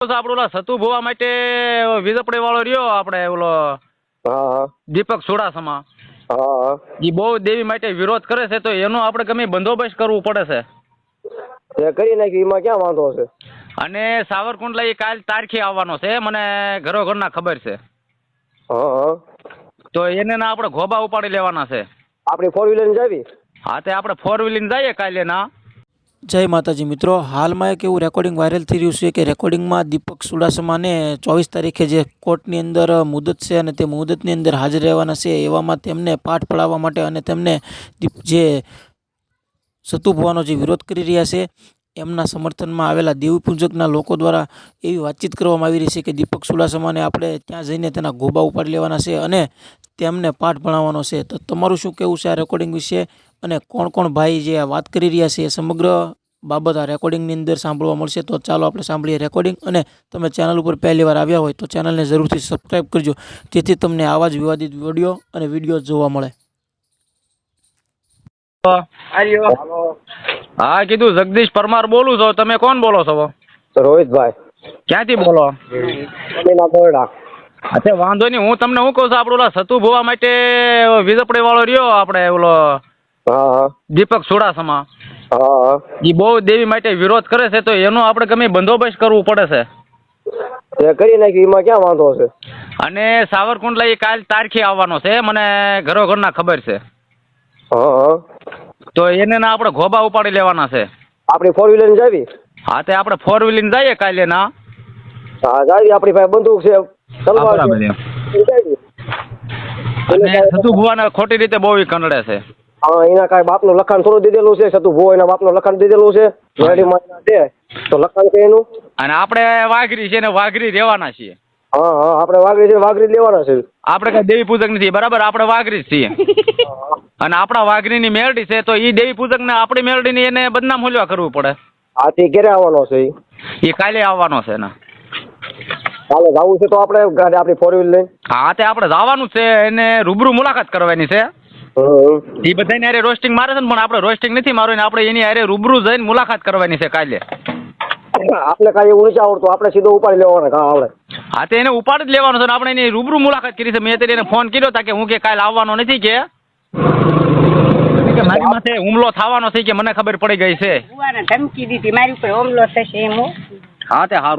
આપણો ઓલા સતુ ભોવા માટે વીજપડી વાળો રહ્યો આપણે ઓલો હા દીપક ચુડાસમા હા એ બહુ દેવી માટે વિરોધ કરે છે તો એનો આપણે ગમે બંદોબસ્ત કરવું પડે છે. તે કરી નાખ્યું એમાં ક્યાં વાંધો છે? અને સાવરકુંડલા એ કાલ તારીખે આવવાનો છે મને ઘરોઘરના ખબર છે. હા તો એને ના આપણે ઘોબા ઉપાડી લેવાના છે. આપણી 4 વ્હીલર જાવી? હા તે આપણે 4 વ્હીલર જઈએ કાલે ના. જય માતાજી મિત્રો, હાલમાં એક એવું રેકોર્ડિંગ વાયરલ થઈ રહ્યું છે કે રેકોર્ડિંગમાં દીપક ચુડાસમાને 24 તારીખે જે કોર્ટની અંદર મુદત છે અને તે મુદતની અંદર હાજર રહેવાના છે, એવામાં તેમને પાઠ પડાવવા માટે અને તેમને જે સતુ ભુવાનો જે વિરોધ કરી રહ્યા છે એમના સમર્થનમાં આવેલા દેવી પૂજકના લોકો દ્વારા એવી વાતચીત કરવામાં આવી રહી છે કે દીપક ચુડાસમાને આપણે ત્યાં જઈને તેના ગોબા ઉપાડી લેવાના છે અને તેમને પાઠ ભણાવવાનો છે. તો તમારું શું કહેવું છે આ રેકોર્ડિંગ વિશે અને કોણ કોણ ભાઈ જે આ વાત કરી રહ્યા છે એ સમગ્ર બાબત આ રેકોર્ડિંગની અંદર સાંભળવા મળશે? તો ચાલો આપણે સાંભળીએ રેકોર્ડિંગ. અને તમે ચેનલ ઉપર પહેલી વાર આવ્યા હોય તો ચેનલને જરૂરથી સબસ્ક્રાઈબ કરજો, જેથી તમને આવા જ વિવાદિત વિડીયો અને વિડીયો જોવા મળે. હા કીધું જગદીશ પરમાર બોલું છો. તમે કોણ બોલો છો? રોહિતભાઈ. ક્યાંથી બોલો? અચ્છા વાંધો નહીં, હું તમને શું કહું છું, આપણો ઓલા સતુ ભોવા માટે વીજપડી વાળો રહ્યો આપણે ઓલો હા દીપક ચુડાસમા હા એ બહુ દેવી માટે વિરોધ કરે છે તો એનો આપણે ગમે બંદોબસ્ત કરવું પડે છે. તે કરી નાખ્યું એમાં ક્યાં વાંધો છે? અને સાવરકુંડલા એ કાલ તારીખે આવવાનો છે મને ઘરોઘરના ખબર છે. હા તો એને ના આપણે ઘોબા ઉપાડી લેવાના છે. આપણી 4 વ્હીલર જાવી? હા તે આપણે 4 વ્હીલર જઈએ કાલે ના. હા જાવી, આપણી પાસે બંદૂક છે, તલવાર છે. અને સતુ ભુવાને ખોટી રીતે બહુ કંડળે છે. હા એના કાંઈ બાપનું લખાણ થોડું દીધેલું છે? સતુ ભુવો એના બાપનું લખાણ દીધેલું છે? મેરડીમાં છે તો લખાણ છે એનું? અને આપણે વાઘરી છે ને વાઘરી રહેવાના છીએ. હા હા આપણે વાઘરી છે, વાઘરી જ લેવાના છે. આપણે કઈ દેવી પૂજક નથી, બરાબર? આપણે વાઘરી જ છીએ. અને આપણા વાઘરીની મેરડી છે તો એ દેવી પૂજક ને આપણી મેરડીની એને બદનામ હોલવા કરવું પડે. હા તે ક્યારે આવવાનો છે? એ કાલે આવવાનો છે ને. કાલે જવું છે તો આપણે ગાડી આપણી 4 વ્હીલર લઈને? હા તે આપણે જવાનું છે, એને રૂબરૂ મુલાકાત કરવાની છે. એ બધાને હારે રોસ્ટિંગ મારે છે ને, પણ આપણે રોસ્ટિંગ નથી મારવાની, આપણે એની હારે રૂબરૂ જઈને મુલાકાત કરવાની છે કાલે. આપણે કાંઈ એવું નથી આવડતું, આપણે સીધો ઉપાડી લેવાના કાં આવડે? હા તે એને ઉપાડી જ લેવાનો છે ને, આપણે એની રૂબરૂ મુલાકાત કરી છે. મેં અત્યારે એને ફોન કર્યો હતા કે હું કે કાલે આવવાનો નથી કે મારી માથે હુમલો થવાનો છે કે મને ખબર પડી ગઈ છે. ધમકી દીધી મારી ઉપર હુમલો થશે એમ. હા તે સારું.